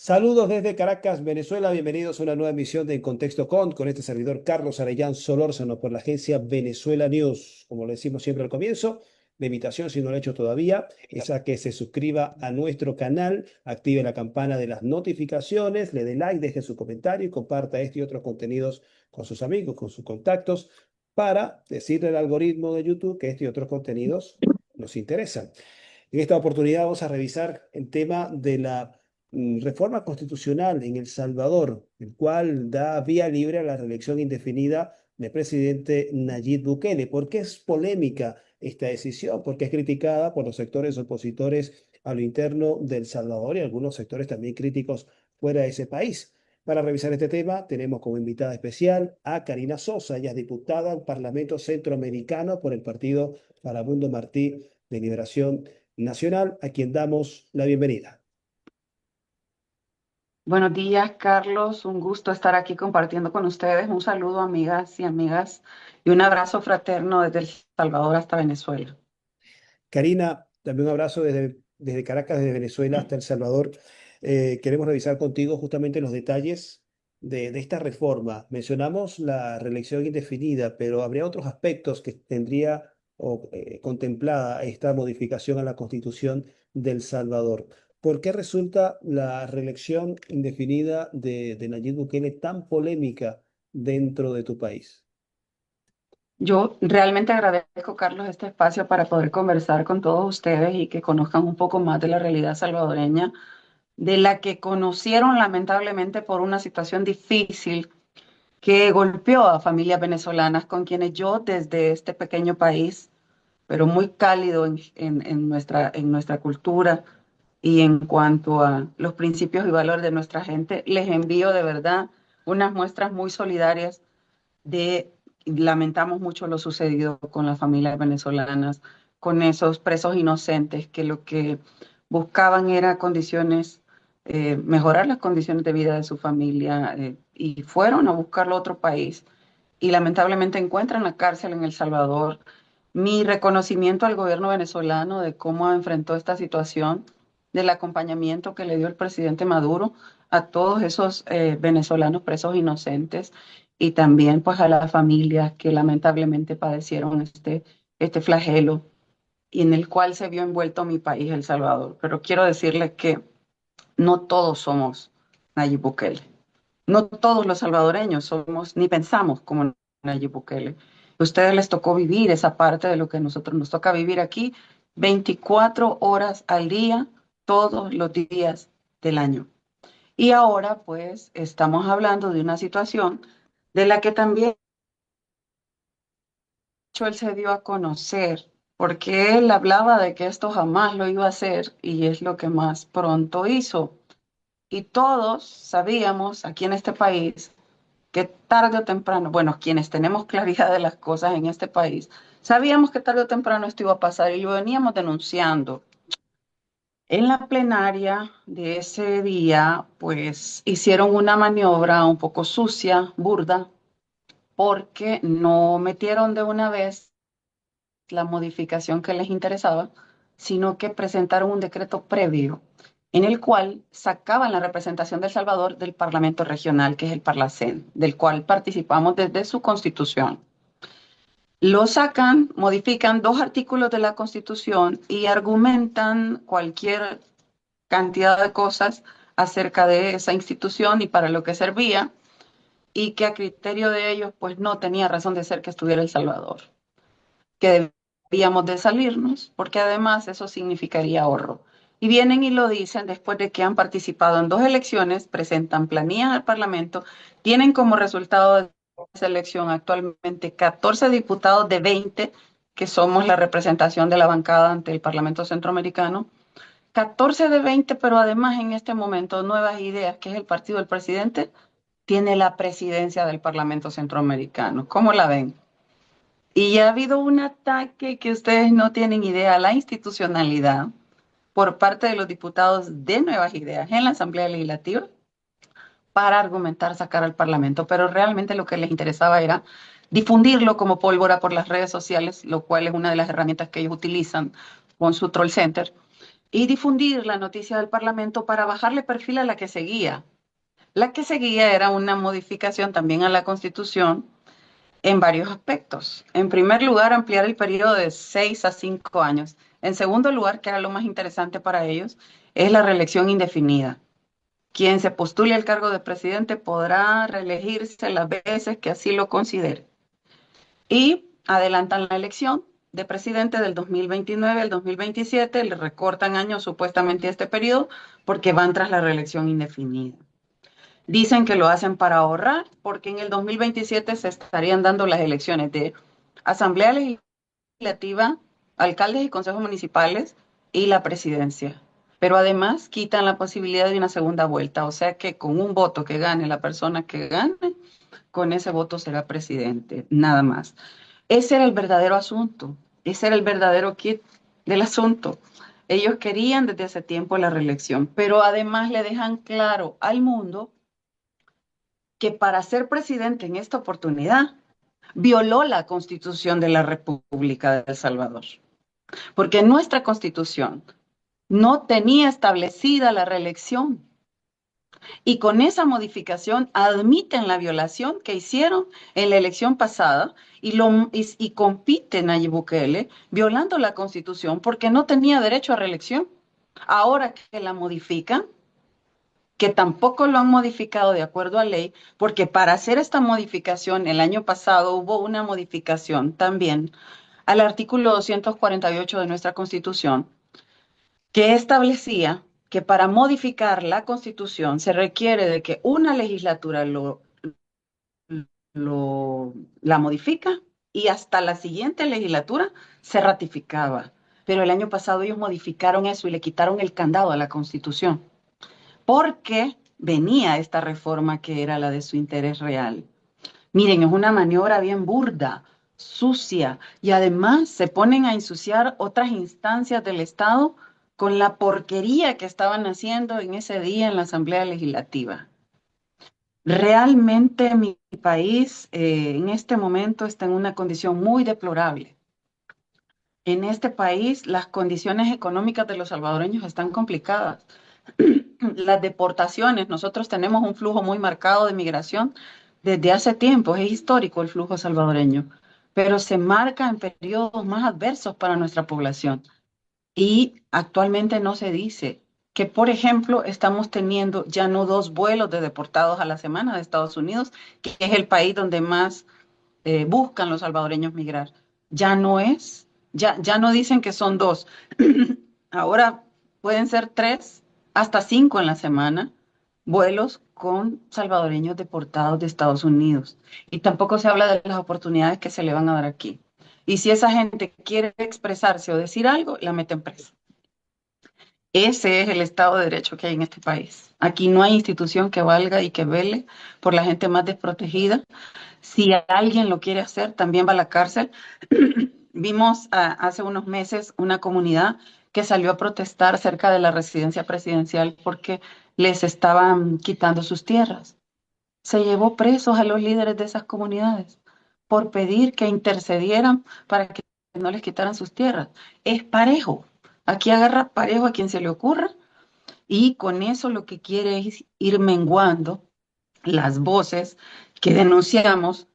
Saludos desde Caracas, Venezuela. Bienvenidos a una nueva emisión de En Contexto con este servidor Carlos Arellán Solórzano por la agencia Venezuela News. Como le decimos siempre al comienzo, la invitación, si no lo ha hecho todavía, es a que se suscriba a nuestro canal, active la campana de las notificaciones, le dé like, deje su comentario y comparta este y otros contenidos con sus amigos, con sus contactos, para decirle al algoritmo de YouTube que este y otros contenidos nos interesan. En esta oportunidad vamos a revisar el tema de la reforma constitucional en El Salvador, el cual da vía libre a la reelección indefinida del presidente Nayib Bukele. ¿Por qué es polémica esta decisión? Porque es criticada por los sectores opositores a lo interno del Salvador y algunos sectores también críticos fuera de ese país. Para revisar este tema, tenemos como invitada especial a Karina Sosa, ella es diputada al Parlamento Centroamericano por el partido Farabundo Martí de Liberación Nacional, a quien damos la bienvenida. Buenos días, Carlos. Un gusto estar aquí compartiendo con ustedes. Un saludo, amigas y amigas, y un abrazo fraterno desde El Salvador hasta Venezuela. Karina, también un abrazo desde Caracas, desde Venezuela hasta El Salvador. Queremos revisar contigo justamente los detalles de esta reforma. Mencionamos la reelección indefinida, pero habría otros aspectos que tendría contemplada esta modificación a la Constitución del Salvador. ¿Por qué resulta la reelección indefinida de Nayib Bukele tan polémica dentro de tu país? Yo realmente agradezco, Carlos, este espacio para poder conversar con todos ustedes y que conozcan un poco más de la realidad salvadoreña, de la que conocieron lamentablemente por una situación difícil que golpeó a familias venezolanas con quienes yo desde este pequeño país, pero muy cálido en nuestra cultura y en cuanto a los principios y valores de nuestra gente, les envío de verdad unas muestras muy solidarias de, lamentamos mucho lo sucedido con las familias venezolanas, con esos presos inocentes que lo que buscaban era condiciones, mejorar las condiciones de vida de su familia, y fueron a buscarlo a otro país y lamentablemente encuentran la cárcel en El Salvador. Mi reconocimiento al gobierno venezolano de cómo enfrentó esta situación, del acompañamiento que le dio el presidente Maduro a todos esos venezolanos presos inocentes y también pues a las familias que lamentablemente padecieron este flagelo y en el cual se vio envuelto mi país, El Salvador. Pero quiero decirles que no todos somos Nayib Bukele. No todos los salvadoreños somos ni pensamos como Nayib Bukele. A ustedes les tocó vivir esa parte de lo que a nosotros nos toca vivir aquí 24 horas al día, todos los días del año. Y ahora pues estamos hablando de una situación de la que también él se dio a conocer, porque él hablaba de que esto jamás lo iba a hacer y es lo que más pronto hizo. Y todos sabíamos aquí en este país que tarde o temprano, bueno, quienes tenemos claridad de las cosas en este país, sabíamos que tarde o temprano esto iba a pasar y lo veníamos denunciando. En la plenaria de ese día, pues hicieron una maniobra un poco sucia, burda, porque no metieron de una vez la modificación que les interesaba, sino que presentaron un decreto previo en el cual sacaban la representación de El Salvador del Parlamento Regional, que es el Parlacén, del cual participamos desde su constitución. Lo sacan, modifican dos artículos de la Constitución y argumentan cualquier cantidad de cosas acerca de esa institución y para lo que servía, y que a criterio de ellos, pues no tenía razón de ser que estuviera El Salvador, que debíamos de salirnos, porque además eso significaría ahorro. Y vienen y lo dicen después de que han participado en dos elecciones, presentan planillas al Parlamento, tienen como resultado de esa elección actualmente 14 diputados de 20, que somos la representación de la bancada ante el Parlamento Centroamericano, 14 de 20, pero además en este momento Nuevas Ideas, que es el partido del presidente, tiene la presidencia del Parlamento Centroamericano. ¿Cómo la ven? Y ha habido un ataque que ustedes no tienen idea a la institucionalidad por parte de los diputados de Nuevas Ideas en la Asamblea Legislativa para argumentar sacar al Parlamento, pero realmente lo que les interesaba era difundirlo como pólvora por las redes sociales, lo cual es una de las herramientas que ellos utilizan con su troll center, y difundir la noticia del Parlamento para bajarle perfil a la que seguía. La que seguía era una modificación también a la Constitución en varios aspectos. En primer lugar, ampliar el periodo de 6 a 5 años. En segundo lugar, que era lo más interesante para ellos, es la reelección indefinida. Quien se postule al cargo de presidente podrá reelegirse las veces que así lo considere. Y adelantan la elección de presidente del 2029 al 2027, le recortan años supuestamente a este periodo porque van tras la reelección indefinida. Dicen que lo hacen para ahorrar, porque en el 2027 se estarían dando las elecciones de Asamblea Legislativa, alcaldes y consejos municipales y la presidencia. Pero además quitan la posibilidad de una segunda vuelta, o sea que con un voto que gane la persona que gane, con ese voto será presidente, nada más. Ese era el verdadero asunto, ese era el verdadero kit del asunto. Ellos querían desde hace tiempo la reelección, pero además le dejan claro al mundo que para ser presidente en esta oportunidad violó la Constitución de la República de El Salvador, porque nuestra Constitución no tenía establecida la reelección y con esa modificación admiten la violación que hicieron en la elección pasada y compiten a Nayib Bukele violando la Constitución porque no tenía derecho a reelección. Ahora que la modifican, que tampoco lo han modificado de acuerdo a ley, porque para hacer esta modificación el año pasado hubo una modificación también al artículo 248 de nuestra Constitución, que establecía que para modificar la Constitución se requiere de que una legislatura la modifica y hasta la siguiente legislatura se ratificaba. Pero el año pasado ellos modificaron eso y le quitaron el candado a la Constitución porque venía esta reforma que era la de su interés real. Miren, es una maniobra bien burda, sucia, y además se ponen a ensuciar otras instancias del Estado con la porquería que estaban haciendo en ese día en la Asamblea Legislativa. Realmente mi país en este momento está en una condición muy deplorable. En este país las condiciones económicas de los salvadoreños están complicadas. Las deportaciones, nosotros tenemos un flujo muy marcado de migración desde hace tiempo, es histórico el flujo salvadoreño, pero se marca en periodos más adversos para nuestra población. Y actualmente no se dice que, por ejemplo, estamos teniendo ya no 2 vuelos de deportados a la semana de Estados Unidos, que es el país donde más buscan los salvadoreños migrar. Ya no es, ya no dicen que son 2. Ahora pueden ser 3 hasta 5 en la semana vuelos con salvadoreños deportados de Estados Unidos. Y tampoco se habla de las oportunidades que se le van a dar aquí. Y si esa gente quiere expresarse o decir algo, la meten presa. Ese es el Estado de Derecho que hay en este país. Aquí no hay institución que valga y que vele por la gente más desprotegida. Si alguien lo quiere hacer, también va a la cárcel. Vimos hace unos meses una comunidad que salió a protestar cerca de la residencia presidencial porque les estaban quitando sus tierras. Se llevó presos a los líderes de esas comunidades por pedir que intercedieran para que no les quitaran sus tierras. Es parejo. Aquí agarra parejo a quien se le ocurra y con eso lo que quiere es ir menguando las voces que denunciamos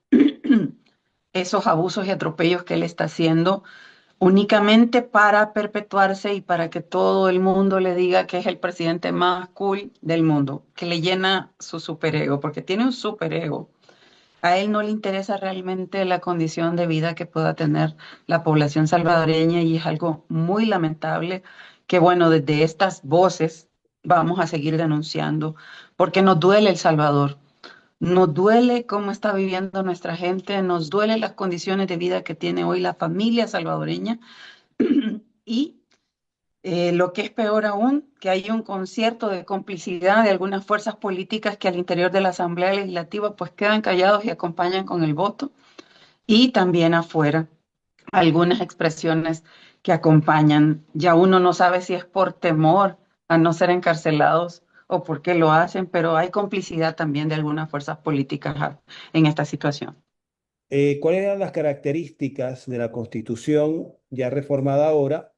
esos abusos y atropellos que él está haciendo únicamente para perpetuarse y para que todo el mundo le diga que es el presidente más cool del mundo, que le llena su superego, porque tiene un superego. A él no le interesa realmente la condición de vida que pueda tener la población salvadoreña y es algo muy lamentable que, bueno, desde estas voces vamos a seguir denunciando, porque nos duele El Salvador. Nos duele cómo está viviendo nuestra gente, nos duele las condiciones de vida que tiene hoy la familia salvadoreña y lo que es peor aún, que hay un concierto de complicidad de algunas fuerzas políticas que al interior de la Asamblea Legislativa pues quedan callados y acompañan con el voto y también afuera algunas expresiones que acompañan. Ya uno no sabe si es por temor a no ser encarcelados o por qué lo hacen, pero hay complicidad también de algunas fuerzas políticas en esta situación. ¿Cuáles eran las características de la Constitución ya reformada ahora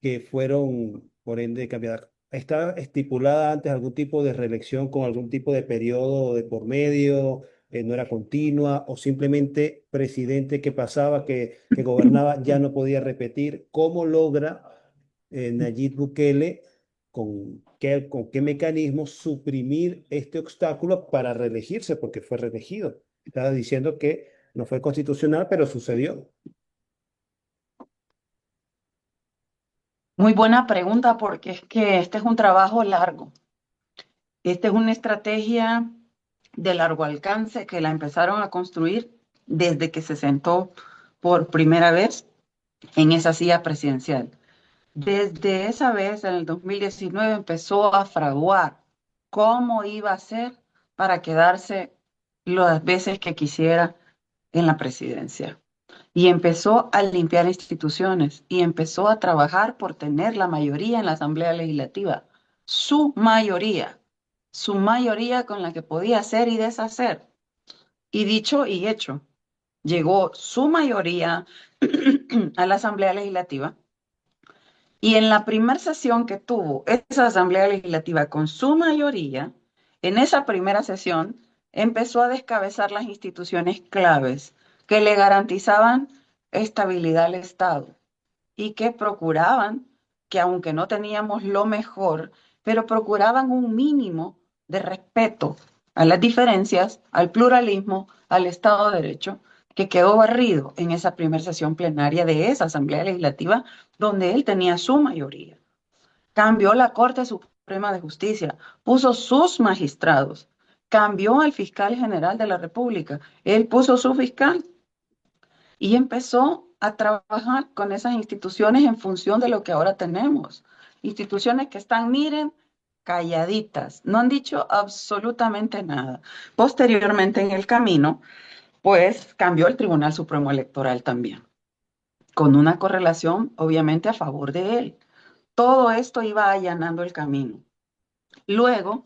que fueron, por ende, cambiadas. ¿Está estipulada antes algún tipo de reelección con algún tipo de periodo de por medio? ¿No era continua? ¿O simplemente presidente que pasaba, que gobernaba, ya no podía repetir? ¿Cómo logra Nayib Bukele, con qué mecanismo suprimir este obstáculo para reelegirse? Porque fue reelegido. Estaba diciendo que no fue constitucional, pero sucedió. Muy buena pregunta porque es que este es un trabajo largo. Esta es una estrategia de largo alcance que la empezaron a construir desde que se sentó por primera vez en esa silla presidencial. Desde esa vez, en el 2019, empezó a fraguar cómo iba a ser para quedarse las veces que quisiera en la presidencia. Y empezó a limpiar instituciones y empezó a trabajar por tener la mayoría en la Asamblea Legislativa. Su mayoría con la que podía hacer y deshacer. Y dicho y hecho, llegó su mayoría a la Asamblea Legislativa y en la primera sesión que tuvo esa Asamblea Legislativa con su mayoría, en esa primera sesión empezó a descabezar las instituciones claves que le garantizaban estabilidad al Estado y que procuraban que aunque no teníamos lo mejor, pero procuraban un mínimo de respeto a las diferencias, al pluralismo, al Estado de Derecho, que quedó barrido en esa primera sesión plenaria de esa Asamblea Legislativa donde él tenía su mayoría. Cambió la Corte Suprema de Justicia, puso sus magistrados, cambió al fiscal general de la República, él puso su fiscal y empezó a trabajar con esas instituciones en función de lo que ahora tenemos. Instituciones que están, miren, calladitas, no han dicho absolutamente nada. Posteriormente en el camino, pues cambió el Tribunal Supremo Electoral también, con una correlación obviamente a favor de él. Todo esto iba allanando el camino. Luego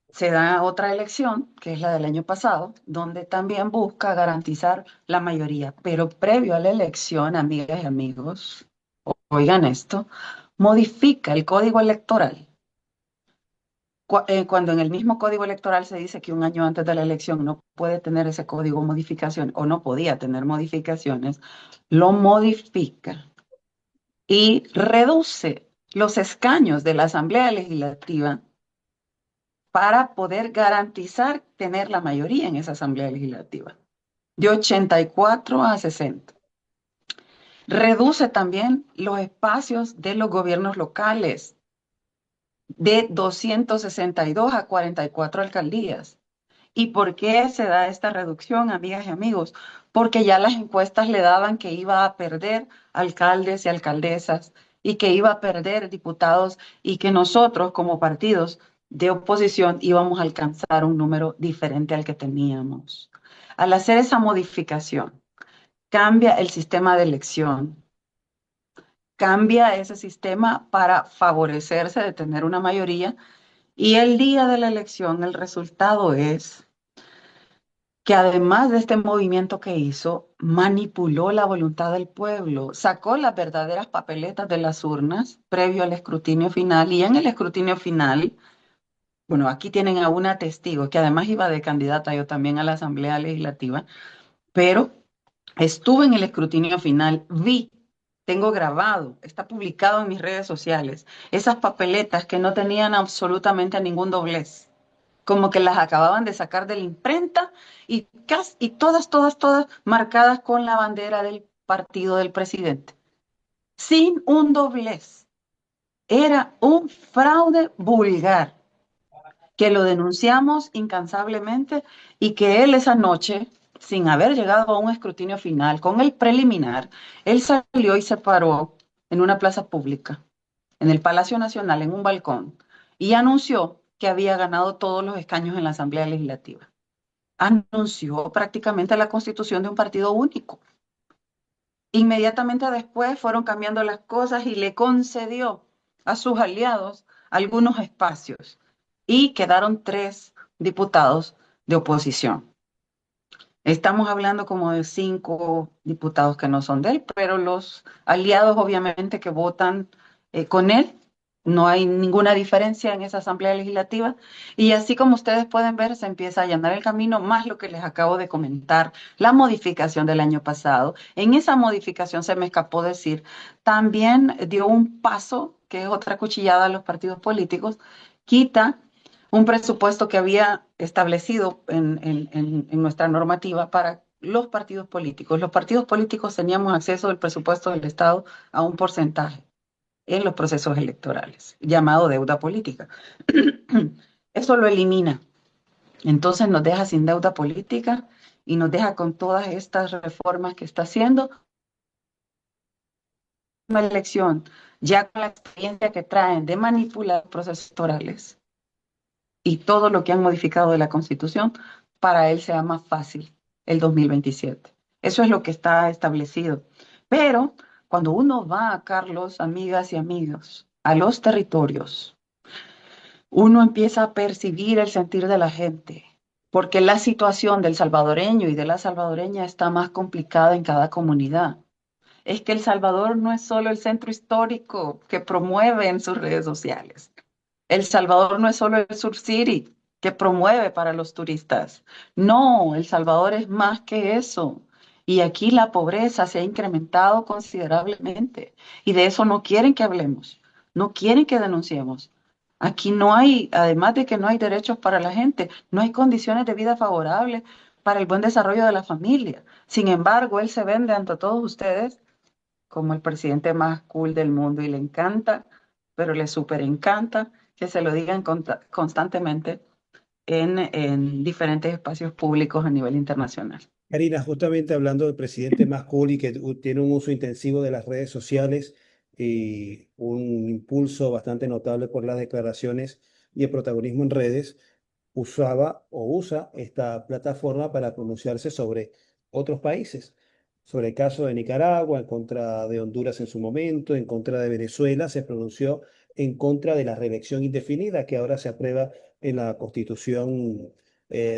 se da otra elección, que es la del año pasado, donde también busca garantizar la mayoría. Pero previo a la elección, amigas y amigos, oigan esto, modifica el código electoral. Cuando en el mismo código electoral se dice que un año antes de la elección no puede tener ese código modificación o no podía tener modificaciones, lo modifica y reduce los escaños de la Asamblea Legislativa para poder garantizar tener la mayoría en esa Asamblea Legislativa, de 84 a 60. Reduce también los espacios de los gobiernos locales, de 262 a 44 alcaldías. ¿Y por qué se da esta reducción, amigas y amigos? Porque ya las encuestas le daban que iba a perder alcaldes y alcaldesas y que iba a perder diputados y que nosotros como partidos de oposición íbamos a alcanzar un número diferente al que teníamos. Al hacer esa modificación, cambia el sistema de elección, cambia ese sistema para favorecerse de tener una mayoría y el día de la elección el resultado es que además de este movimiento que hizo, manipuló la voluntad del pueblo, sacó las verdaderas papeletas de las urnas previo al escrutinio final y en el escrutinio final, bueno, aquí tienen a una testigo que además iba de candidata yo también a la Asamblea Legislativa, pero estuve en el escrutinio final, vi, tengo grabado, está publicado en mis redes sociales, esas papeletas que no tenían absolutamente ningún doblez como que las acababan de sacar de la imprenta y todas marcadas con la bandera del partido del presidente, sin un doblez. Era un fraude vulgar que lo denunciamos incansablemente y que él esa noche, sin haber llegado a un escrutinio final, con el preliminar, él salió y se paró en una plaza pública, en el Palacio Nacional, en un balcón, y anunció que había ganado todos los escaños en la Asamblea Legislativa. Anunció prácticamente la constitución de un partido único. Inmediatamente después fueron cambiando las cosas y le concedió a sus aliados algunos espacios y quedaron 3 diputados de oposición. Estamos hablando como de 5 diputados que no son de él, pero los aliados obviamente que votan con él. No hay ninguna diferencia en esa Asamblea Legislativa. Y así como ustedes pueden ver, se empieza a allanar el camino, más lo que les acabo de comentar, la modificación del año pasado. En esa modificación se me escapó decir, también dio un paso, que es otra cuchillada a los partidos políticos, quita un presupuesto que había establecido en nuestra normativa para los partidos políticos. Los partidos políticos teníamos acceso al presupuesto del Estado a un porcentaje en los procesos electorales, llamado deuda política. Eso lo elimina. Entonces nos deja sin deuda política y nos deja con todas estas reformas que está haciendo. Una elección, ya con la experiencia que traen de manipular procesos electorales y todo lo que han modificado de la Constitución, para él sea más fácil el 2027. Eso es lo que está establecido. Pero cuando uno va, Carlos, amigas y amigos, a los territorios, uno empieza a percibir el sentir de la gente, porque la situación del salvadoreño y de la salvadoreña está más complicada en cada comunidad. Es que El Salvador no es solo el centro histórico que promueve en sus redes sociales. El Salvador no es solo el Sur City que promueve para los turistas. No, El Salvador es más que eso. Y aquí la pobreza se ha incrementado considerablemente. Y de eso no quieren que hablemos, no quieren que denunciemos. Aquí no hay, además de que no hay derechos para la gente, no hay condiciones de vida favorables para el buen desarrollo de la familia. Sin embargo, él se vende ante todos ustedes como el presidente más cool del mundo y le encanta, pero le súper encanta que se lo digan constantemente en diferentes espacios públicos a nivel internacional. Karina, justamente hablando del presidente más cool y que tiene un uso intensivo de las redes sociales y un impulso bastante notable por las declaraciones y el protagonismo en redes, usaba o usa esta plataforma para pronunciarse sobre otros países, sobre el caso de Nicaragua, en contra de Honduras en su momento, en contra de Venezuela, se pronunció en contra de la reelección indefinida que ahora se aprueba en la Constitución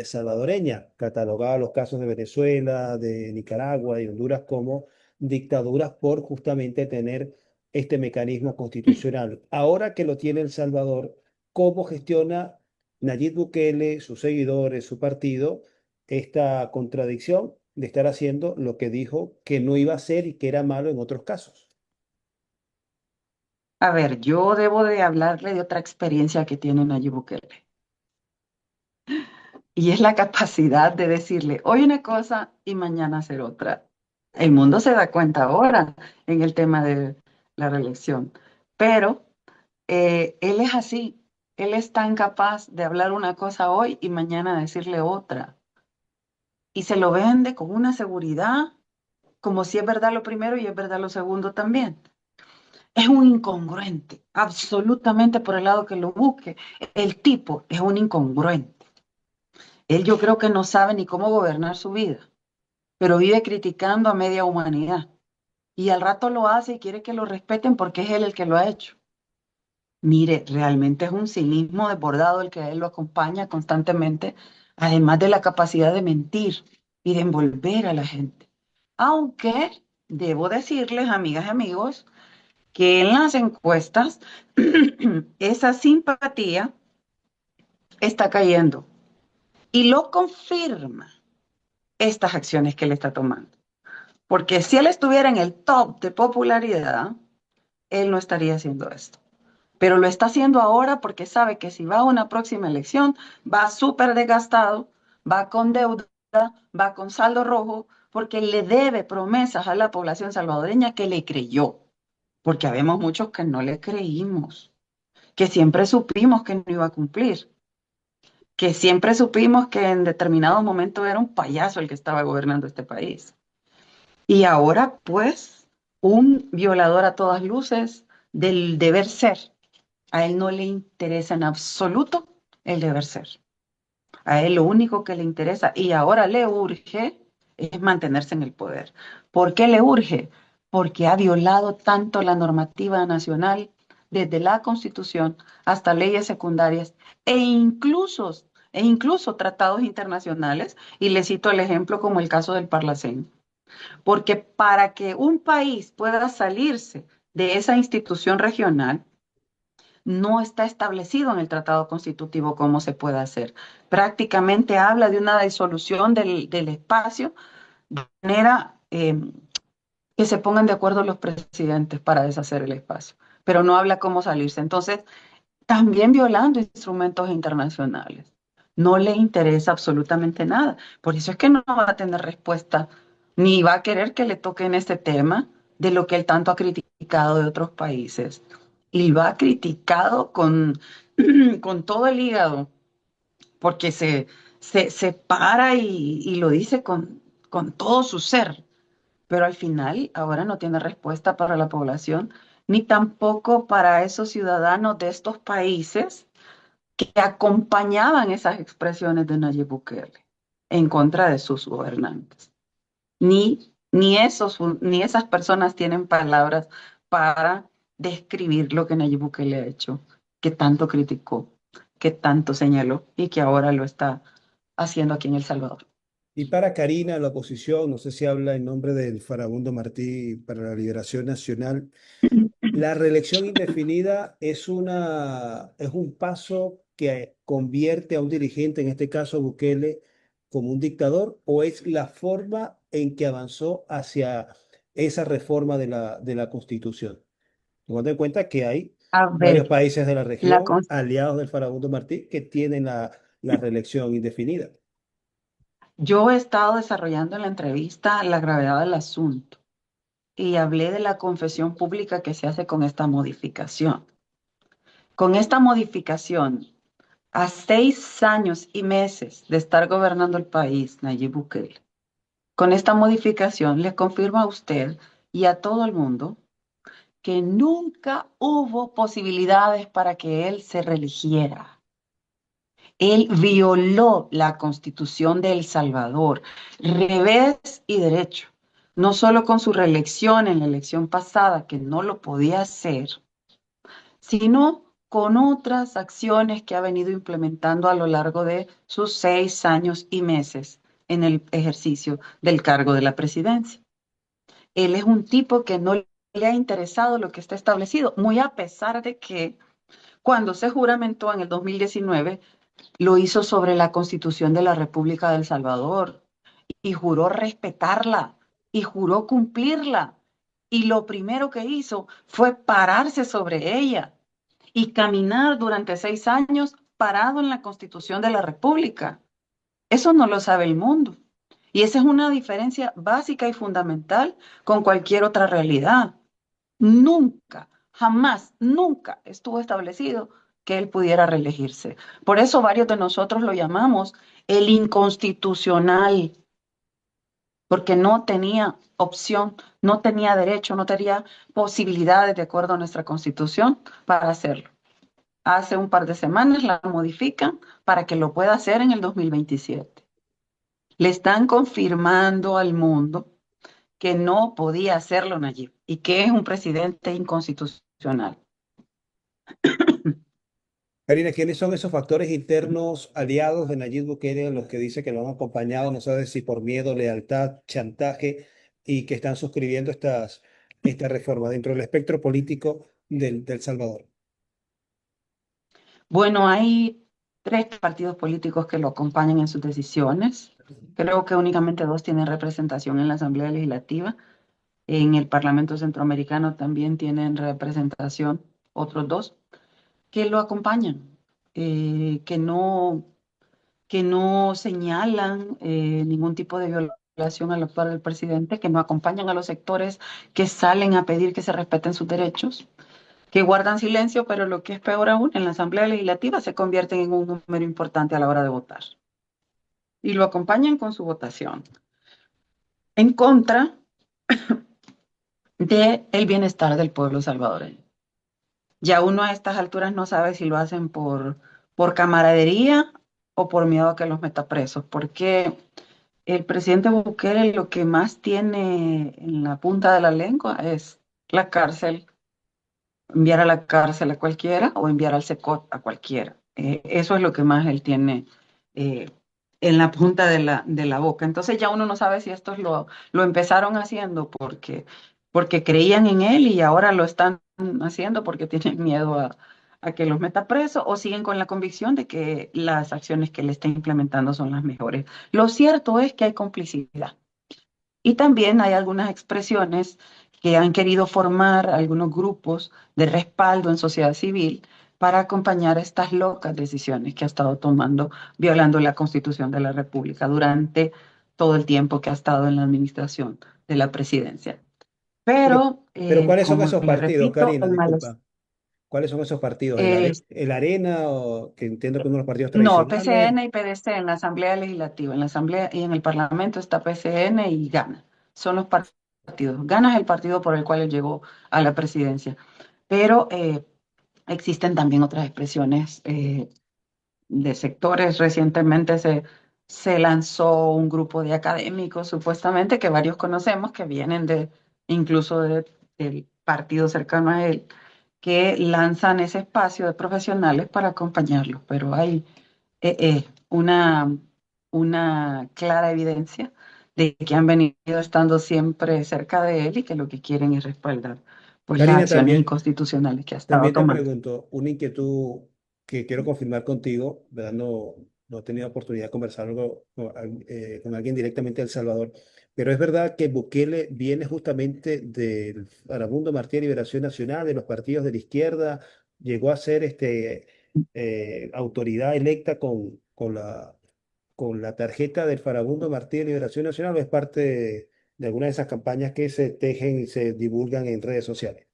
salvadoreña, catalogaba los casos de Venezuela, de Nicaragua y Honduras como dictaduras por justamente tener este mecanismo constitucional. Ahora que lo tiene El Salvador, ¿cómo gestiona Nayib Bukele, sus seguidores, su partido, esta contradicción de estar haciendo lo que dijo que no iba a hacer y que era malo en otros casos? A ver, yo debo de hablarle de otra experiencia que tiene Nayib Bukele. Y es la capacidad de decirle hoy una cosa y mañana hacer otra. El mundo se da cuenta ahora en el tema de la reelección. Pero él es así. Él es tan capaz de hablar una cosa hoy y mañana decirle otra. Y se lo vende con una seguridad, como si es verdad lo primero y es verdad lo segundo también. Es un incongruente, absolutamente por el lado que lo busque. El tipo es un incongruente. Él yo creo que no sabe ni cómo gobernar su vida, pero vive criticando a media humanidad. Y al rato lo hace y quiere que lo respeten porque es él el que lo ha hecho. Mire, realmente es un cinismo desbordado el que a él lo acompaña constantemente, además de la capacidad de mentir y de envolver a la gente. Aunque debo decirles, amigas y amigos, que en las encuestas esa simpatía está cayendo y lo confirma estas acciones que él está tomando. Porque si él estuviera en el top de popularidad, él no estaría haciendo esto. Pero lo está haciendo ahora porque sabe que si va a una próxima elección, va súper desgastado, va con deuda, va con saldo rojo, porque le debe promesas a la población salvadoreña que le creyó, porque habemos muchos que no le creímos, que siempre supimos que no iba a cumplir, que siempre supimos que en determinados momentos era un payaso el que estaba gobernando este país. Y ahora, pues, un violador a todas luces del deber ser. A él no le interesa en absoluto el deber ser. A él lo único que le interesa y ahora le urge es mantenerse en el poder. ¿Por qué le urge? Porque ha violado tanto la normativa nacional, desde la Constitución hasta leyes secundarias e incluso tratados internacionales. Y le cito el ejemplo como el caso del Parlacén. Porque para que un país pueda salirse de esa institución regional no está establecido en el tratado constitutivo cómo se puede hacer. Prácticamente habla de una disolución del espacio de manera que se pongan de acuerdo los presidentes para deshacer el espacio, pero no habla cómo salirse. Entonces, también violando instrumentos internacionales. No le interesa absolutamente nada. Por eso es que no va a tener respuesta, ni va a querer que le toquen este tema de lo que él tanto ha criticado de otros países. Y lo ha criticado con todo el hígado, porque se para y lo dice con todo su ser. Pero al final ahora no tiene respuesta para la población, ni tampoco para esos ciudadanos de estos países que acompañaban esas expresiones de Nayib Bukele en contra de sus gobernantes. Ni esas personas tienen palabras para describir lo que Nayib Bukele ha hecho, que tanto criticó, que tanto señaló y que ahora lo está haciendo aquí en El Salvador. Y para Karina, la oposición, no sé si habla en nombre del Farabundo Martí para la Liberación Nacional, la reelección indefinida es un paso que convierte a un dirigente, en este caso Bukele, como un dictador, o es la forma en que avanzó hacia esa reforma de la Constitución. Teniendo en cuenta que hay A varios ver, países de la la, región, cons- aliados del Farabundo Martí, que tienen la reelección indefinida. yo he estado desarrollando en la entrevista la gravedad del asunto y hablé de la confesión pública que se hace con esta modificación. Con esta modificación, a 6 años y meses de estar gobernando el país, Nayib Bukele, con esta modificación le confirmo a usted y a todo el mundo que nunca hubo posibilidades para que él se reeligiera. Él violó la Constitución de El Salvador, revés y derecho, no solo con su reelección en la elección pasada, que no lo podía hacer, sino con otras acciones que ha venido implementando a lo largo de sus 6 años y meses en el ejercicio del cargo de la presidencia. Él es un tipo que no le ha interesado lo que está establecido, muy a pesar de que cuando se juramentó en el 2019 lo hizo sobre la Constitución de la República de El Salvador y juró respetarla y juró cumplirla. Y lo primero que hizo fue pararse sobre ella y caminar durante 6 años parado en la Constitución de la República. Eso no lo sabe el mundo. Y esa es una diferencia básica y fundamental con cualquier otra realidad. Nunca, jamás, nunca estuvo establecido que él pudiera reelegirse. Por eso varios de nosotros lo llamamos el inconstitucional, porque no tenía opción, no tenía derecho, no tenía posibilidades de acuerdo a nuestra constitución para hacerlo. Hace un par de semanas la modifican para que lo pueda hacer en el 2027. Le están confirmando al mundo que no podía hacerlo Nayib y que es un presidente inconstitucional. Karina, ¿quiénes son esos factores internos aliados de Nayib Bukele, los que dice que lo han acompañado, no sabe si por miedo, lealtad, chantaje, y que están suscribiendo esta reforma dentro del espectro político del Salvador? Bueno, hay 3 partidos políticos que lo acompañan en sus decisiones. Creo que únicamente 2 tienen representación en la Asamblea Legislativa. En el Parlamento Centroamericano también tienen representación otros 2 que lo acompañan, que no señalan ningún tipo de violación al actuar del presidente, que no acompañan a los sectores que salen a pedir que se respeten sus derechos, que guardan silencio, pero lo que es peor aún, en la Asamblea Legislativa se convierten en un número importante a la hora de votar y lo acompañan con su votación en contra del bienestar del pueblo salvadoreño. Ya uno a estas alturas no sabe si lo hacen por camaradería o por miedo a que los meta presos, porque el presidente Bukele lo que más tiene en la punta de la lengua es la cárcel, enviar a la cárcel a cualquiera o enviar al SECOT a cualquiera. Eso es lo que más él tiene eh, en la punta de la boca. Entonces ya uno no sabe si estos lo empezaron haciendo porque porque creían en él y ahora lo están haciendo porque tienen miedo a que los meta preso o siguen con la convicción de que las acciones que él está implementando son las mejores. Lo cierto es que hay complicidad y también hay algunas expresiones que han querido formar algunos grupos de respaldo en sociedad civil para acompañar estas locas decisiones que ha estado tomando, violando la Constitución de la República durante todo el tiempo que ha estado en la administración de la presidencia. Pero, Pero, pero ¿cuáles son como esos le partidos, repito, Karina? Disculpa. ¿Cuáles son esos partidos? eh, El Arena, o, que entiendo que uno de los partidos no, tradicionales? PCN y PDC en la Asamblea Legislativa, en la Asamblea y en el Parlamento está PCN y Gana. Son los partidos. Gana es el partido por el cual él llegó a la presidencia. Pero existen también otras expresiones de sectores. Recientemente se lanzó un grupo de académicos, supuestamente, que varios conocemos, que vienen incluso del partido cercano a él, que lanzan ese espacio de profesionales para acompañarlos. Pero hay una, una clara evidencia de que han venido estando siempre cerca de él y que lo que quieren es respaldar pues, las Karina, acciones también, inconstitucionales que ha estado también te tomando. pregunto, una inquietud que quiero confirmar contigo, ¿verdad? No, no he tenido oportunidad de conversar con alguien directamente de El Salvador, pero es verdad que Bukele viene justamente del Farabundo Martí de Liberación Nacional, de los partidos de la izquierda, llegó a ser autoridad electa con la tarjeta del Farabundo Martí de Liberación Nacional, o es parte de alguna de esas campañas que se tejen y se divulgan en redes sociales.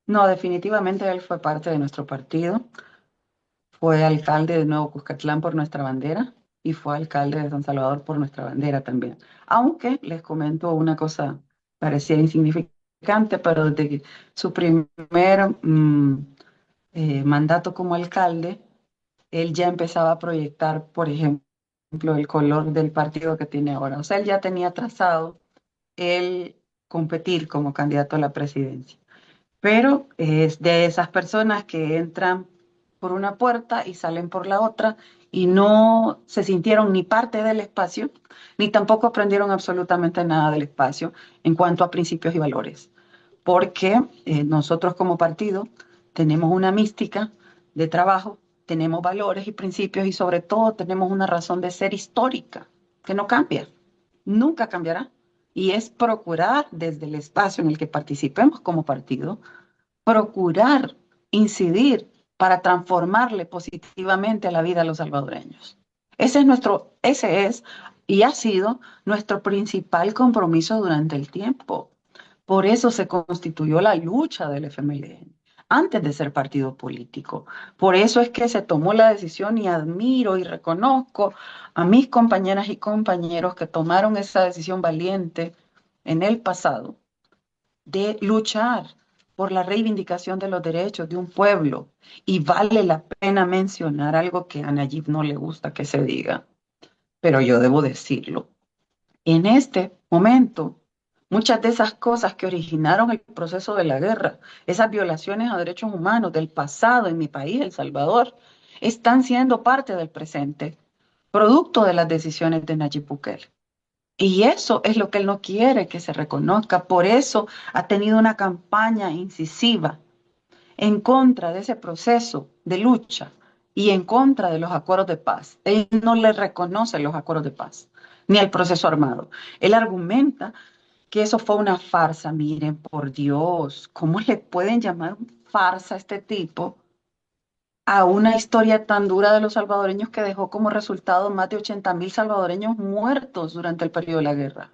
No, definitivamente él fue parte de nuestro partido, fue alcalde de Nuevo Cuscatlán por nuestra bandera y fue alcalde de San Salvador por nuestra bandera también. Aunque les comento una cosa, parecía insignificante, pero desde su primer mandato como alcalde, él ya empezaba a proyectar, por ejemplo, el color del partido que tiene ahora. O sea, él ya tenía trazado el competir como candidato a la presidencia. Pero es de esas personas que entran por una puerta y salen por la otra y no se sintieron ni parte del espacio, ni tampoco aprendieron absolutamente nada del espacio en cuanto a principios y valores. Porque nosotros como partido tenemos una mística de trabajo, tenemos valores y principios y sobre todo tenemos una razón de ser histórica que no cambia, nunca cambiará. Y es procurar desde el espacio en el que participemos como partido procurar incidir para transformarle positivamente a la vida a los salvadoreños. Ese es y ha sido nuestro principal compromiso durante el tiempo. Por eso se constituyó la lucha del FMLN antes de ser partido político. Por eso es que se tomó la decisión y admiro y reconozco a mis compañeras y compañeros que tomaron esa decisión valiente en el pasado de luchar por la reivindicación de los derechos de un pueblo. Y vale la pena mencionar algo que a Nayib no le gusta que se diga, pero yo debo decirlo. En este momento, muchas de esas cosas que originaron el proceso de la guerra, esas violaciones a derechos humanos del pasado en mi país, El Salvador, están siendo parte del presente, producto de las decisiones de Nayib Bukele. Y eso es lo que él no quiere que se reconozca. Por eso ha tenido una campaña incisiva en contra de ese proceso de lucha y en contra de los acuerdos de paz. Él no le reconoce los acuerdos de paz ni el proceso armado. Él argumenta que eso fue una farsa. Miren, por Dios, ¿cómo le pueden llamar farsa a este tipo a una historia tan dura de los salvadoreños que dejó como resultado más de 80.000 salvadoreños muertos durante el periodo de la guerra?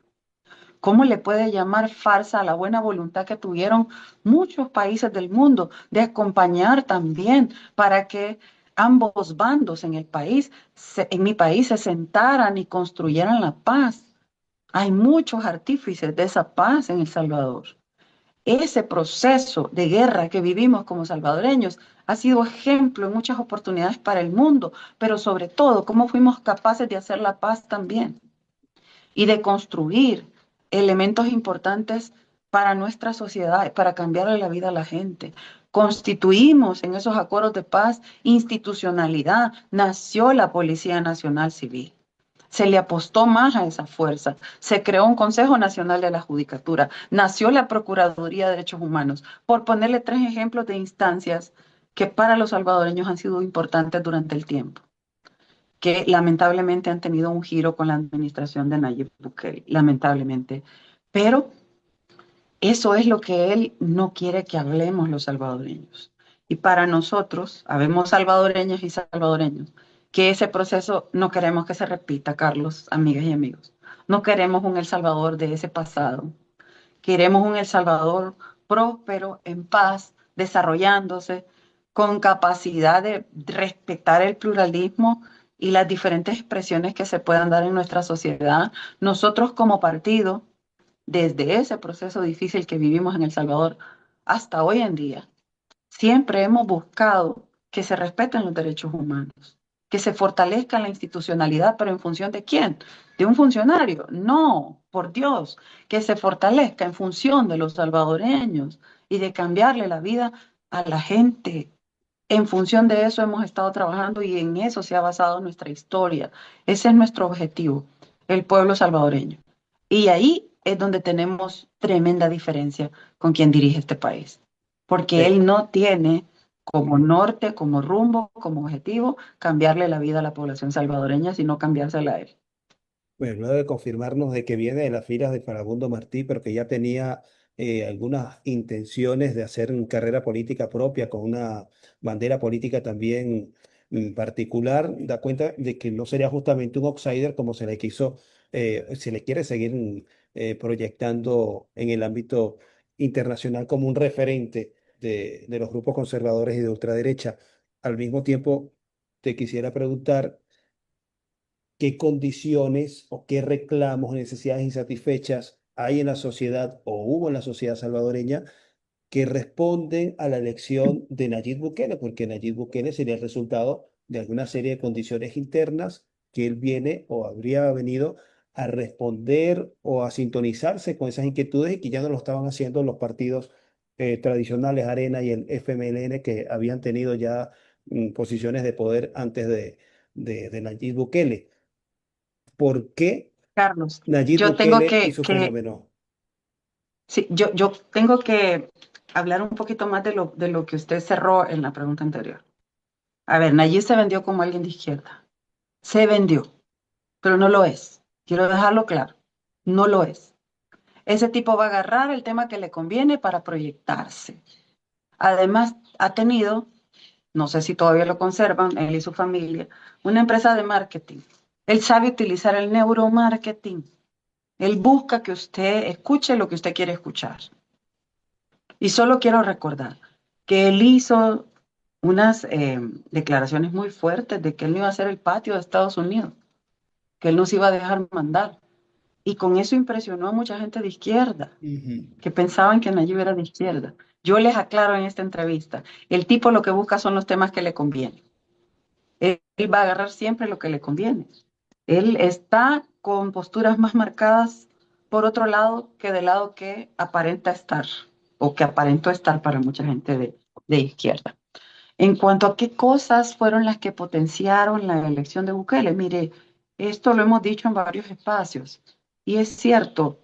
¿Cómo le puede llamar farsa a la buena voluntad que tuvieron muchos países del mundo de acompañar también para que ambos bandos en el país, en mi país, se sentaran y construyeran la paz? Hay muchos artífices de esa paz en El Salvador. Ese proceso de guerra que vivimos como salvadoreños ha sido ejemplo en muchas oportunidades para el mundo, pero sobre todo cómo fuimos capaces de hacer la paz también y de construir elementos importantes para nuestra sociedad, para cambiarle la vida a la gente. Constituimos en esos acuerdos de paz institucionalidad, nació la Policía Nacional Civil. Se le apostó más a esa fuerza. Se creó un Consejo Nacional de la Judicatura. Nació la Procuraduría de Derechos Humanos. Por ponerle tres ejemplos de instancias que para los salvadoreños han sido importantes durante el tiempo, que lamentablemente han tenido un giro con la administración de Nayib Bukele, lamentablemente. Pero eso es lo que él no quiere que hablemos los salvadoreños. Y para nosotros, habemos salvadoreñas y salvadoreños, que ese proceso no queremos que se repita, Carlos, amigas y amigos. No queremos un El Salvador de ese pasado. Queremos un El Salvador próspero, en paz, desarrollándose, con capacidad de respetar el pluralismo y las diferentes expresiones que se puedan dar en nuestra sociedad. Nosotros como partido, desde ese proceso difícil que vivimos en El Salvador hasta hoy en día, siempre hemos buscado que se respeten los derechos humanos, que se fortalezca la institucionalidad, pero ¿en función de quién? ¿De un funcionario? No, por Dios, que se fortalezca en función de los salvadoreños y de cambiarle la vida a la gente. En función de eso hemos estado trabajando y en eso se ha basado nuestra historia. Ese es nuestro objetivo, el pueblo salvadoreño. Y ahí es donde tenemos tremenda diferencia con quien dirige este país, porque Eh, él no tiene como norte, como rumbo, como objetivo cambiarle la vida a la población salvadoreña, sino cambiársela a él. Bueno, luego de confirmarnos de que viene de las filas de Farabundo Martí, pero que ya tenía algunas intenciones de hacer una carrera política propia con una bandera política también particular, da cuenta de que no sería justamente un outsider como se le quiso, se le quiere seguir proyectando en el ámbito internacional como un referente de los grupos conservadores y de ultraderecha. Al mismo tiempo, te quisiera preguntar qué condiciones o qué reclamos o necesidades insatisfechas hay en la sociedad o hubo en la sociedad salvadoreña que responden a la elección de Nayib Bukele, porque Nayib Bukele sería el resultado de alguna serie de condiciones internas que él viene o habría venido a responder o a sintonizarse con esas inquietudes y que ya no lo estaban haciendo los partidos tradicionales, Arena y el FMLN, que habían tenido ya posiciones de poder antes de Nayib Bukele. ¿Por qué Carlos, Nayib yo tengo Bukele y su que fenómeno? sí, yo tengo que hablar un poquito más de lo que usted cerró en la pregunta anterior. A ver, Nayib se vendió como alguien de izquierda. Se vendió, pero no lo es. Quiero dejarlo claro. No lo es. Ese tipo va a agarrar el tema que le conviene para proyectarse. Además, ha tenido, no sé si todavía lo conservan, él y su familia, una empresa de marketing. Él sabe utilizar el neuromarketing. Él busca que usted escuche lo que usted quiere escuchar. Y solo quiero recordar que él hizo unas declaraciones muy fuertes de que él no iba a ser el patio de Estados Unidos, que él no se iba a dejar mandar. Y con eso impresionó a mucha gente de izquierda, Ujú. que pensaban que Nayib era de izquierda. Yo les aclaro en esta entrevista, el tipo lo que busca son los temas que le convienen. Él va a agarrar siempre lo que le conviene. Él está con posturas más marcadas por otro lado que del lado que aparenta estar o que aparentó estar para mucha gente de izquierda. En cuanto a qué cosas fueron las que potenciaron la elección de Bukele, mire, esto lo hemos dicho en varios espacios y es cierto,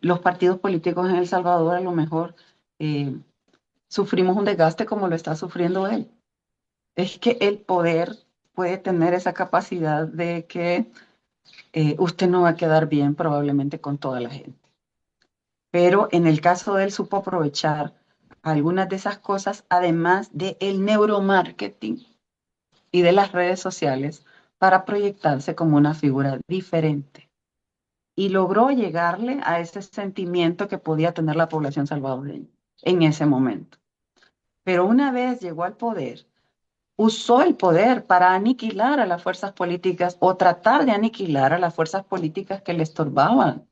los partidos políticos en El Salvador a lo mejor eh, sufrimos un desgaste como lo está sufriendo él. Es que el poder puede tener esa capacidad de que usted no va a quedar bien probablemente con toda la gente. Pero en el caso de él supo aprovechar algunas de esas cosas, además del neuromarketing y de las redes sociales, para proyectarse como una figura diferente. Y logró llegarle a ese sentimiento que podía tener la población salvadoreña en ese momento. Pero una vez llegó al poder, usó el poder para aniquilar a las fuerzas políticas o tratar de aniquilar a las fuerzas políticas que le estorbaban.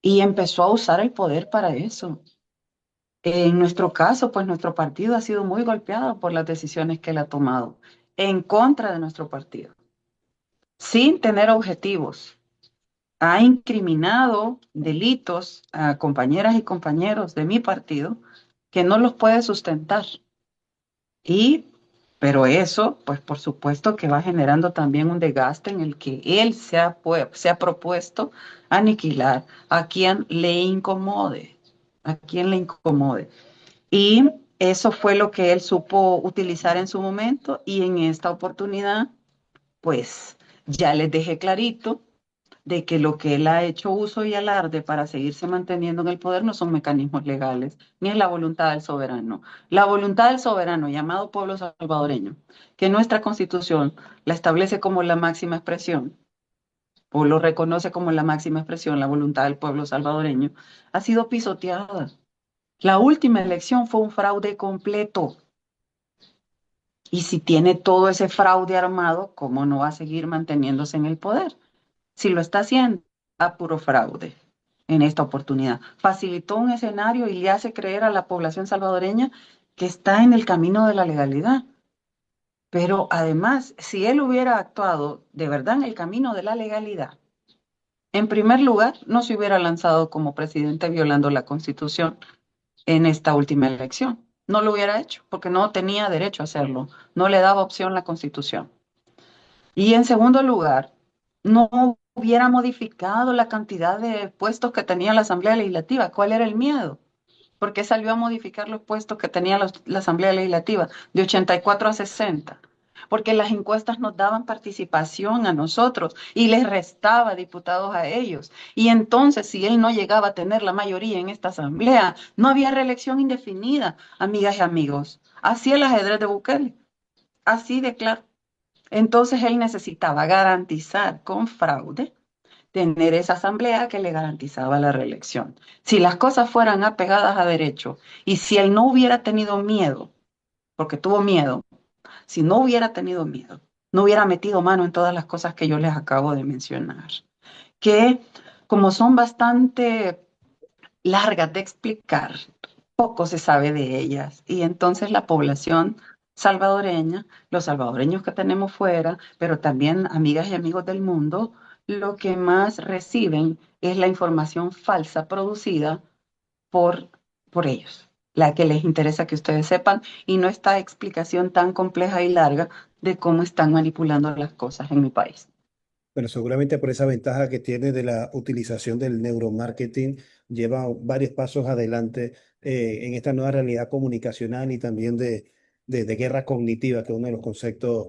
Y empezó a usar el poder para eso. En nuestro caso, pues nuestro partido ha sido muy golpeado por las decisiones que él ha tomado en contra de nuestro partido, sin tener objetivos. Ha incriminado delitos a compañeras y compañeros de mi partido que no los puede sustentar. Y Pero eso, pues por supuesto que va generando también un desgaste en el que él se ha propuesto aniquilar a quien le incomode, a quien le incomode. Y eso fue lo que él supo utilizar en su momento y en esta oportunidad, pues ya les dejé clarito de que lo que él ha hecho uso y alarde para seguirse manteniendo en el poder no son mecanismos legales, ni es la voluntad del soberano. La voluntad del soberano, llamado pueblo salvadoreño, que nuestra constitución la establece como la máxima expresión, o lo reconoce como la máxima expresión, la voluntad del pueblo salvadoreño, ha sido pisoteada. La última elección fue un fraude completo. Y si tiene todo ese fraude armado, ¿cómo no va a seguir manteniéndose en el poder? Si lo está haciendo a puro fraude en esta oportunidad. Facilitó un escenario y le hace creer a la población salvadoreña que está en el camino de la legalidad. Pero además, si él hubiera actuado de verdad en el camino de la legalidad, en primer lugar, no se hubiera lanzado como presidente violando la Constitución en esta última elección. No lo hubiera hecho porque no tenía derecho a hacerlo. No le daba opción la Constitución. Y en segundo lugar, no hubiera modificado la cantidad de puestos que tenía la Asamblea Legislativa. ¿Cuál era el miedo? ¿Por qué salió a modificar los puestos que tenía la Asamblea Legislativa de 84 a 60? Porque las encuestas nos daban participación a nosotros y les restaba diputados a ellos. Y entonces, si él no llegaba a tener la mayoría en esta asamblea, no había reelección indefinida, amigas y amigos. Así el ajedrez de Bukele, así de claro. Entonces él necesitaba garantizar con fraude tener esa asamblea que le garantizaba la reelección. Si las cosas fueran apegadas a derecho y si él no hubiera tenido miedo, porque tuvo miedo, si no hubiera tenido miedo, no hubiera metido mano en todas las cosas que yo les acabo de mencionar, que como son bastante largas de explicar, poco se sabe de ellas y entonces la población salvadoreña, los salvadoreños que tenemos fuera, pero también amigas y amigos del mundo, lo que más reciben es la información falsa producida por, por ellos, la que les interesa que ustedes sepan y no esta explicación tan compleja y larga de cómo están manipulando las cosas en mi país. Pero seguramente por esa ventaja que tiene de la utilización del neuromarketing, lleva varios pasos adelante en esta nueva realidad comunicacional y también de guerra cognitiva, que es uno de los conceptos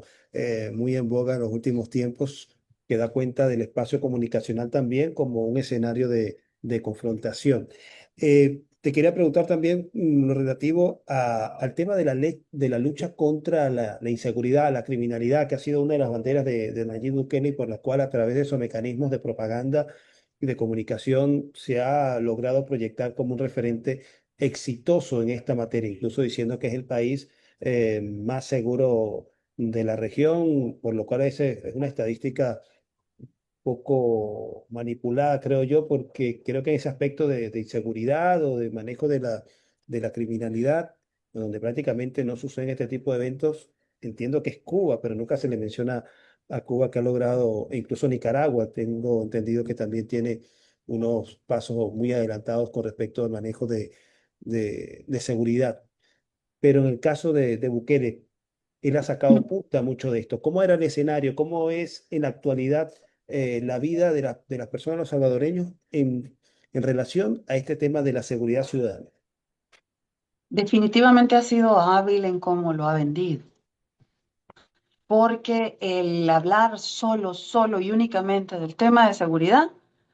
muy en boga en los últimos tiempos, que da cuenta del espacio comunicacional también como un escenario de confrontación. Te quería preguntar también lo relativo al tema de la ley, de la lucha contra la inseguridad, la criminalidad, que ha sido una de las banderas de Nayib Bukele, y por la cual a través de esos mecanismos de propaganda y de comunicación se ha logrado proyectar como un referente exitoso en esta materia, incluso diciendo que es el país más seguro de la región, por lo cual es una estadística poco manipulada, creo yo, porque creo que ese aspecto de inseguridad o de manejo de la criminalidad, donde prácticamente no suceden este tipo de eventos, entiendo que es Cuba, pero nunca se le menciona a Cuba que ha logrado, e incluso Nicaragua, tengo entendido que también tiene unos pasos muy adelantados con respecto al manejo de seguridad. Pero en el caso de Bukele, él ha sacado punta mucho de esto. ¿Cómo era el escenario? ¿Cómo es en la actualidad la vida de las personas, los salvadoreños, en relación a este tema de la seguridad ciudadana? Definitivamente ha sido hábil en cómo lo ha vendido, porque el hablar solo y únicamente del tema de seguridad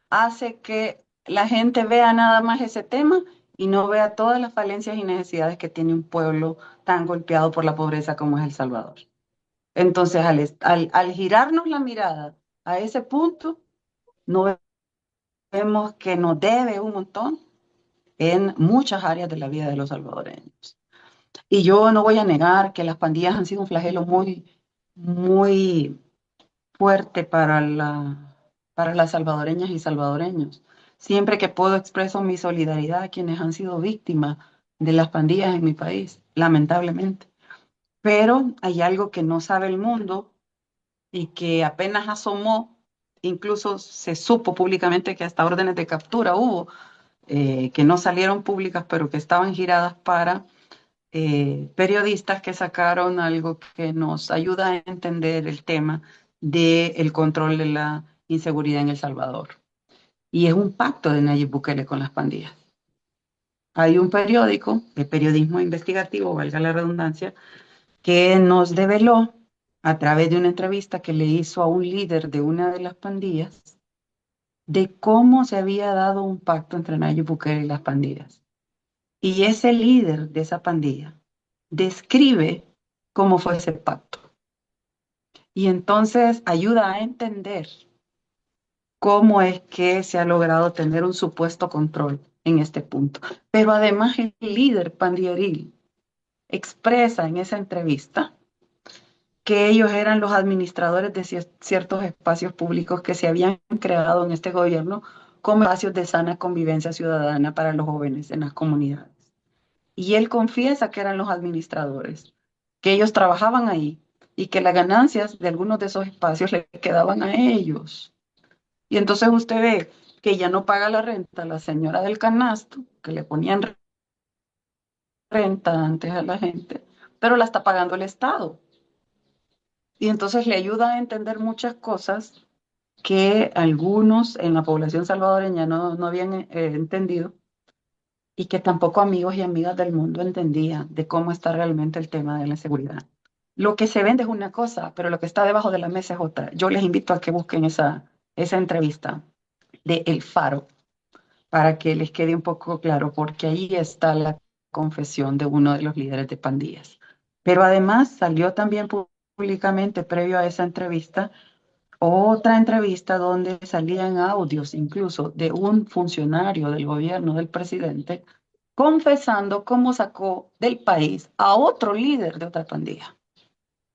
hace que la gente vea nada más ese tema y no vea todas las falencias y necesidades que tiene un pueblo tan golpeado por la pobreza como es El Salvador. Entonces, al girarnos la mirada a ese punto, no vemos que nos debe un montón en muchas áreas de la vida de los salvadoreños. Y yo no voy a negar que las pandillas han sido un flagelo muy fuerte para las salvadoreñas y salvadoreños. Siempre que puedo expreso mi solidaridad a quienes han sido víctimas de las pandillas en mi país, lamentablemente. Pero hay algo que no sabe el mundo y que apenas asomó, incluso se supo públicamente que hasta órdenes de captura hubo, que no salieron públicas, pero que estaban giradas para periodistas que sacaron algo que nos ayuda a entender el tema del control de la inseguridad en El Salvador. Y es un pacto de Nayib Bukele con las pandillas. Hay un periódico, de periodismo investigativo, valga la redundancia, que nos develó a través de una entrevista que le hizo a un líder de una de las pandillas de cómo se había dado un pacto entre Nayib Bukele y las pandillas. Y ese líder de esa pandilla describe cómo fue ese pacto. Y entonces ayuda a entender cómo es que se ha logrado tener un supuesto control en este punto. Pero además el líder pandilleril expresa en esa entrevista que ellos eran los administradores de ciertos espacios públicos que se habían creado en este gobierno como espacios de sana convivencia ciudadana para los jóvenes en las comunidades. Y él confiesa que eran los administradores, que ellos trabajaban ahí y que las ganancias de algunos de esos espacios le quedaban a ellos. Y entonces usted ve que ya no paga la renta la señora del canasto, que le ponían renta antes a la gente, pero la está pagando el Estado. Y entonces le ayuda a entender muchas cosas que algunos en la población salvadoreña no habían entendido y que tampoco amigos y amigas del mundo entendían de cómo está realmente el tema de la seguridad. Lo que se vende es una cosa, pero lo que está debajo de la mesa es otra. Yo les invito a que busquen esa entrevista de El Faro para que les quede un poco claro, porque ahí está la confesión de uno de los líderes de pandillas. Pero además salió también públicamente, previo a esa entrevista, otra entrevista donde salían audios incluso de un funcionario del gobierno del presidente confesando cómo sacó del país a otro líder de otra pandilla.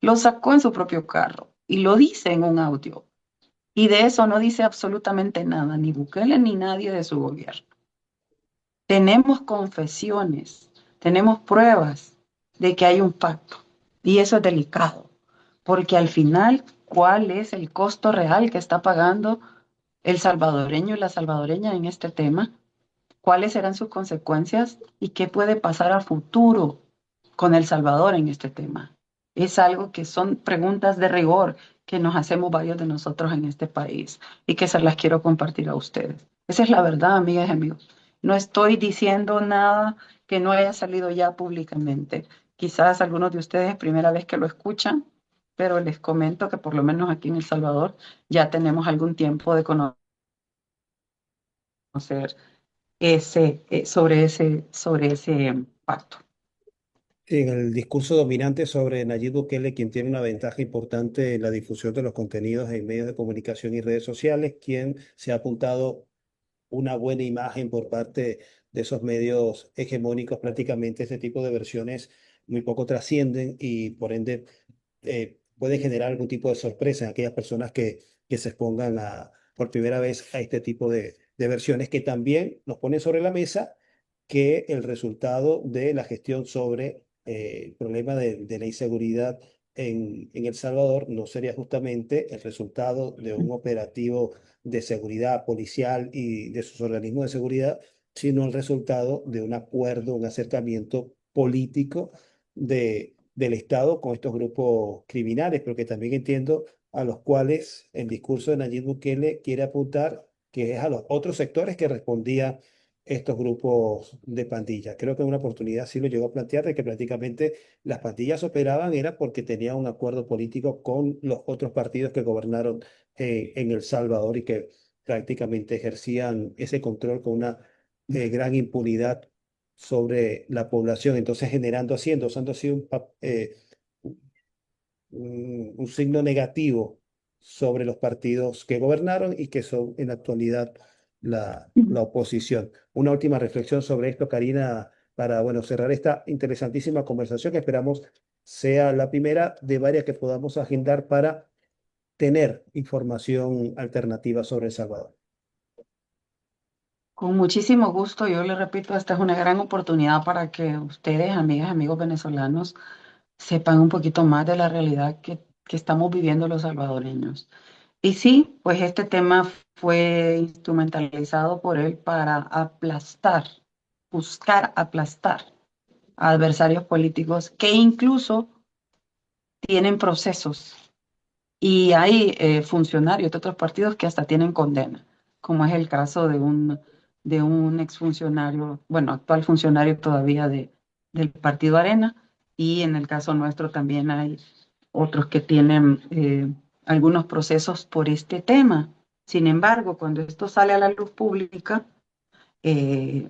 Lo sacó en su propio carro y lo dice en un audio. Y de eso no dice absolutamente nada, ni Bukele ni nadie de su gobierno. Tenemos confesiones, tenemos pruebas de que hay un pacto. Y eso es delicado, porque al final, ¿cuál es el costo real que está pagando el salvadoreño y la salvadoreña en este tema? ¿Cuáles serán sus consecuencias y qué puede pasar a futuro con El Salvador en este tema? Es algo que son preguntas de rigor que nos hacemos varios de nosotros en este país y que se las quiero compartir a ustedes. Esa es la verdad, amigas y amigos. No estoy diciendo nada que no haya salido ya públicamente. Quizás algunos de ustedes es primera vez que lo escuchan, pero les comento que por lo menos aquí en El Salvador ya tenemos algún tiempo de conocer sobre ese pacto. En el discurso dominante sobre Nayib Bukele, quien tiene una ventaja importante en la difusión de los contenidos en medios de comunicación y redes sociales, quien se ha apuntado una buena imagen por parte de esos medios hegemónicos, prácticamente este tipo de versiones muy poco trascienden y por ende pueden generar algún tipo de sorpresa en aquellas personas que se expongan por primera vez a este tipo de versiones que también nos ponen sobre la mesa que el resultado de la gestión sobre el problema de la inseguridad en El Salvador no sería justamente el resultado de un operativo de seguridad policial y de sus organismos de seguridad, sino el resultado de un acuerdo, un acercamiento político del Estado con estos grupos criminales, porque también entiendo a los cuales el discurso de Nayib Bukele quiere apuntar, que es a los otros sectores que respondían estos grupos de pandillas. Creo que en una oportunidad sí lo llegó a plantear de que prácticamente las pandillas operaban era porque tenían un acuerdo político con los otros partidos que gobernaron en El Salvador y que prácticamente ejercían ese control con una gran impunidad sobre la población, entonces generando así, endosando así un signo negativo sobre los partidos que gobernaron y que son en la actualidad la oposición. Una última reflexión sobre esto, Karina, para bueno, cerrar esta interesantísima conversación que esperamos sea la primera de varias que podamos agendar para tener información alternativa sobre El Salvador. Con muchísimo gusto, yo le repito, esta es una gran oportunidad para que ustedes, amigas, amigos venezolanos, sepan un poquito más de la realidad que estamos viviendo los salvadoreños. Y sí, pues este tema fue instrumentalizado por él para aplastar, buscar aplastar a adversarios políticos que incluso tienen procesos y hay funcionarios de otros partidos que hasta tienen condena, como es el caso de un exfuncionario, bueno, actual funcionario todavía del Partido Arena, y en el caso nuestro también hay otros que tienen algunos procesos por este tema. Sin embargo, cuando esto sale a la luz pública, eh,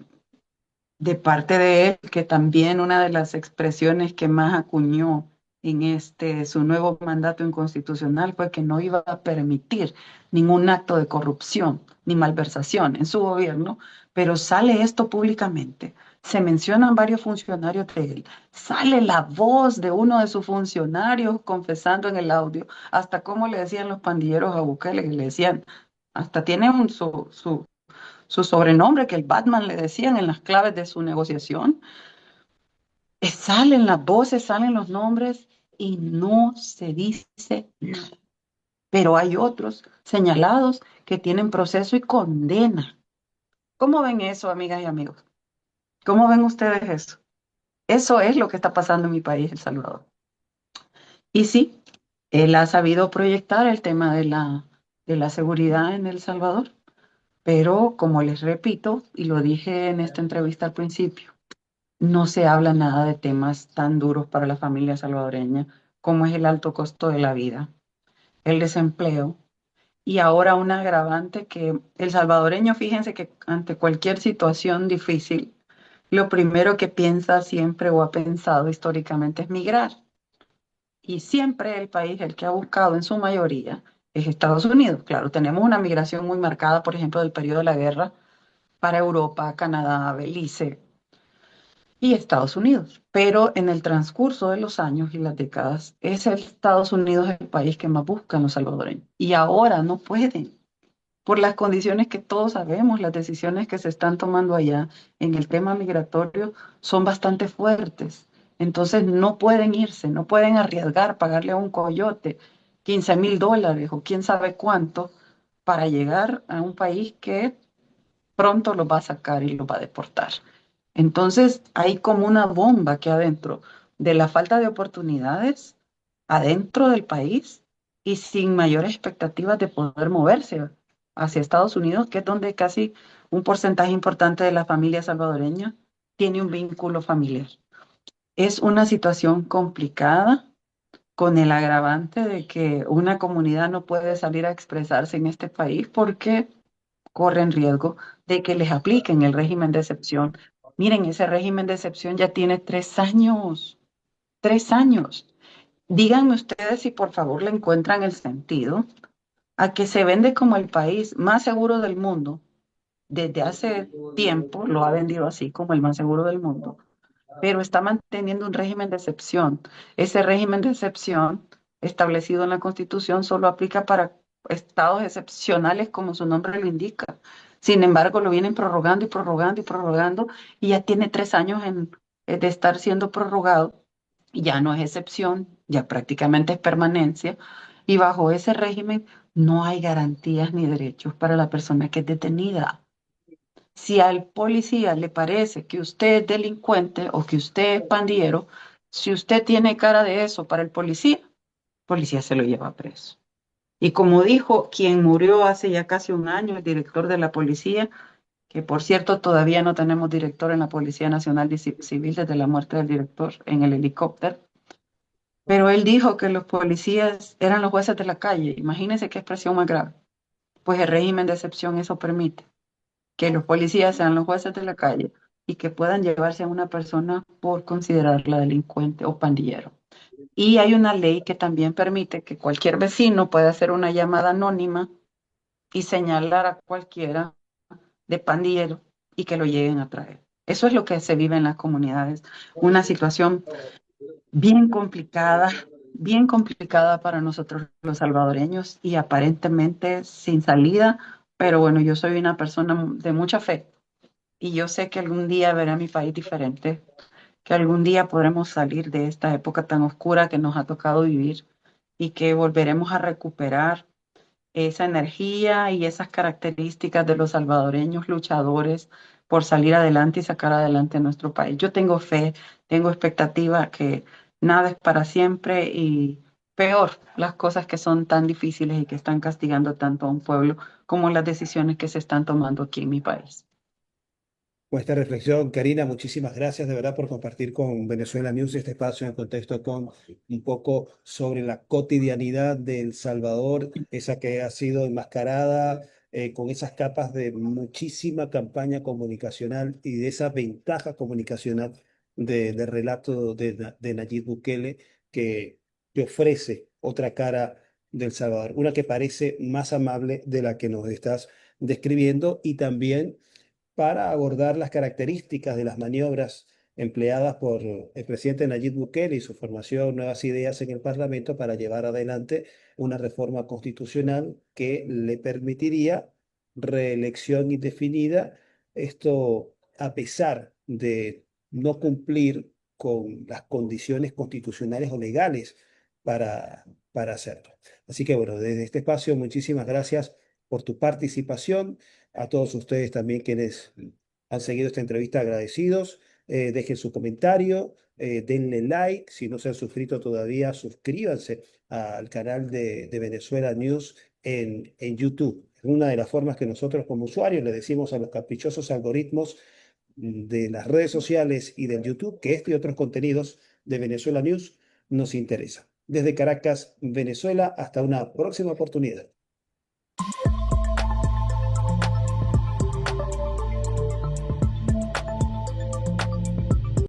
de parte de él, que también una de las expresiones que más acuñó en su nuevo mandato inconstitucional fue que no iba a permitir ningún acto de corrupción ni malversación en su gobierno, pero sale esto públicamente. Se mencionan varios funcionarios de él. Sale la voz de uno de sus funcionarios confesando en el audio, hasta cómo le decían los pandilleros a Bukele, que le decían, hasta tiene su sobrenombre que el Batman le decían en las claves de su negociación. Salen las voces, salen los nombres y no se dice nada. Pero hay otros señalados que tienen proceso y condena. ¿Cómo ven eso, amigas y amigos? ¿Cómo ven ustedes eso? Eso es lo que está pasando en mi país, El Salvador. Y sí, él ha sabido proyectar el tema de la seguridad en El Salvador, pero como les repito, y lo dije en esta entrevista al principio, no se habla nada de temas tan duros para la familia salvadoreña como es el alto costo de la vida, el desempleo y ahora un agravante que el salvadoreño, fíjense que ante cualquier situación difícil, lo primero que piensa siempre o ha pensado históricamente es migrar. Y siempre el país, el que ha buscado en su mayoría, es Estados Unidos. Claro, tenemos una migración muy marcada, por ejemplo, del periodo de la guerra para Europa, Canadá, Belice, y Estados Unidos. Pero en el transcurso de los años y las décadas, es el Estados Unidos el país que más buscan los salvadoreños. Y ahora no pueden, por las condiciones que todos sabemos, las decisiones que se están tomando allá en el tema migratorio son bastante fuertes. Entonces no pueden irse, no pueden arriesgar, pagarle a un coyote $15,000 o quién sabe cuánto para llegar a un país que pronto los va a sacar y los va a deportar. Entonces hay como una bomba que adentro de la falta de oportunidades adentro del país y sin mayores expectativas de poder moverse hacia Estados Unidos, que es donde casi un porcentaje importante de la familia salvadoreña tiene un vínculo familiar. Es una situación complicada con el agravante de que una comunidad no puede salir a expresarse en este país porque corren riesgo de que les apliquen el régimen de excepción. Miren, ese régimen de excepción ya tiene 3 años, 3 años. Díganme ustedes si por favor le encuentran el sentido a que se vende como el país más seguro del mundo. Desde hace tiempo lo ha vendido así como el más seguro del mundo, pero está manteniendo un régimen de excepción. Ese régimen de excepción establecido en la Constitución solo aplica para estados excepcionales como su nombre lo indica. Sin embargo, lo vienen prorrogando y prorrogando y prorrogando y ya tiene 3 años de estar siendo prorrogado y ya no es excepción, ya prácticamente es permanencia y bajo ese régimen no hay garantías ni derechos para la persona que es detenida. Si al policía le parece que usted es delincuente o que usted es pandillero, si usted tiene cara de eso para el policía se lo lleva preso. Y como dijo quien murió hace ya casi un año, el director de la policía, que por cierto todavía no tenemos director en la Policía Nacional Civil desde la muerte del director en el helicóptero, pero él dijo que los policías eran los jueces de la calle. Imagínense qué expresión más grave. Pues el régimen de excepción eso permite que los policías sean los jueces de la calle y que puedan llevarse a una persona por considerarla delincuente o pandillero. Y hay una ley que también permite que cualquier vecino pueda hacer una llamada anónima y señalar a cualquiera de pandillero y que lo lleguen a traer. Eso es lo que se vive en las comunidades, una situación bien complicada para nosotros los salvadoreños y aparentemente sin salida, pero bueno, yo soy una persona de mucha fe y yo sé que algún día veré mi país diferente, que algún día podremos salir de esta época tan oscura que nos ha tocado vivir y que volveremos a recuperar esa energía y esas características de los salvadoreños luchadores por salir adelante y sacar adelante a nuestro país. Yo tengo fe, tengo expectativa que nada es para siempre y peor las cosas que son tan difíciles y que están castigando tanto a un pueblo como las decisiones que se están tomando aquí en mi país. Con esta reflexión, Karina, muchísimas gracias de verdad por compartir con Venezuela News este espacio en contexto con un poco sobre la cotidianidad de El Salvador, esa que ha sido enmascarada con esas capas de muchísima campaña comunicacional y de esa ventaja comunicacional de relato de Nayib Bukele que ofrece otra cara del Salvador, una que parece más amable de la que nos estás describiendo y también para abordar las características de las maniobras empleadas por el presidente Nayib Bukele y su formación, nuevas ideas en el Parlamento para llevar adelante una reforma constitucional que le permitiría reelección indefinida, esto a pesar de no cumplir con las condiciones constitucionales o legales para hacerlo. Así que bueno, desde este espacio, muchísimas gracias por tu participación. A todos ustedes también quienes han seguido esta entrevista, agradecidos. Dejen su comentario, denle like. Si no se han suscrito todavía, suscríbanse al canal de Venezuela News en YouTube. Es una de las formas que nosotros como usuarios le decimos a los caprichosos algoritmos de las redes sociales y del YouTube que este y otros contenidos de Venezuela News nos interesan. Desde Caracas, Venezuela, hasta una próxima oportunidad.